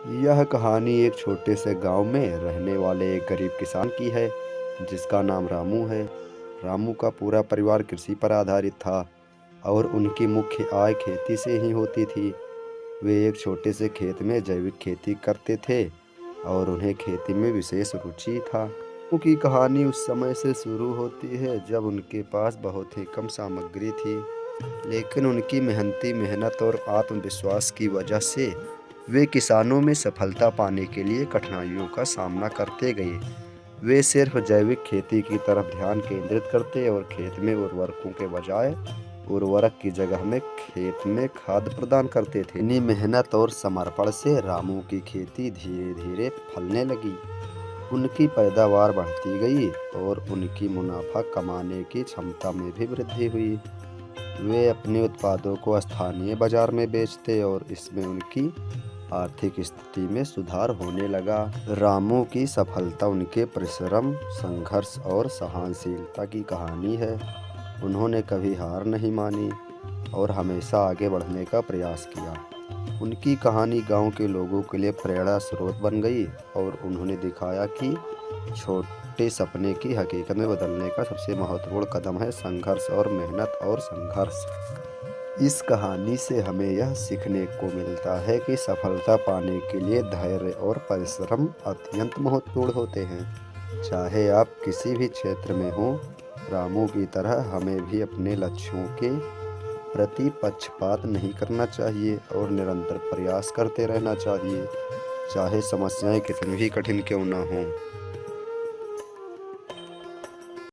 यह कहानी एक छोटे से गांव में रहने वाले एक गरीब किसान की है जिसका नाम रामू है। रामू का पूरा परिवार कृषि पर आधारित था और उनकी मुख्य आय खेती से ही होती थी। वे एक छोटे से खेत में जैविक खेती करते थे और उन्हें खेती में विशेष रुचि था। रामू की कहानी उस समय से शुरू होती है जब उनके पास बहुत ही कम सामग्री थी, लेकिन उनकी मेहनती मेहनत और आत्मविश्वास की वजह से वे किसानों में सफलता पाने के लिए कठिनाइयों का सामना करते गए। वे सिर्फ जैविक खेती की तरफ ध्यान केंद्रित करते और खेत में उर्वरकों के बजाय उर्वरक की जगह में खेत में खाद प्रदान करते थे। इन्हीं मेहनत और समर्पण से रामू की खेती धीरे धीरे फलने लगी। उनकी पैदावार बढ़ती गई और उनकी मुनाफा कमाने की क्षमता में भी वृद्धि हुई। वे अपने उत्पादों को स्थानीय बाजार में बेचते और इसमें उनकी आर्थिक स्थिति में सुधार होने लगा। रामू की सफलता उनके परिश्रम, संघर्ष और सहनशीलता की कहानी है। उन्होंने कभी हार नहीं मानी और हमेशा आगे बढ़ने का प्रयास किया। उनकी कहानी गांव के लोगों के लिए प्रेरणा स्रोत बन गई और उन्होंने दिखाया कि छोटे सपने की हकीकत में बदलने का सबसे महत्वपूर्ण कदम है संघर्ष और मेहनत और संघर्ष। इस कहानी से हमें यह सीखने को मिलता है कि सफलता पाने के लिए धैर्य और परिश्रम अत्यंत महत्वपूर्ण होते हैं। चाहे आप किसी भी क्षेत्र में हों, रामू की तरह हमें भी अपने लक्ष्यों के प्रति पक्षपात नहीं करना चाहिए और निरंतर प्रयास करते रहना चाहिए, चाहे समस्याएं कितनी भी कठिन क्यों ना हों।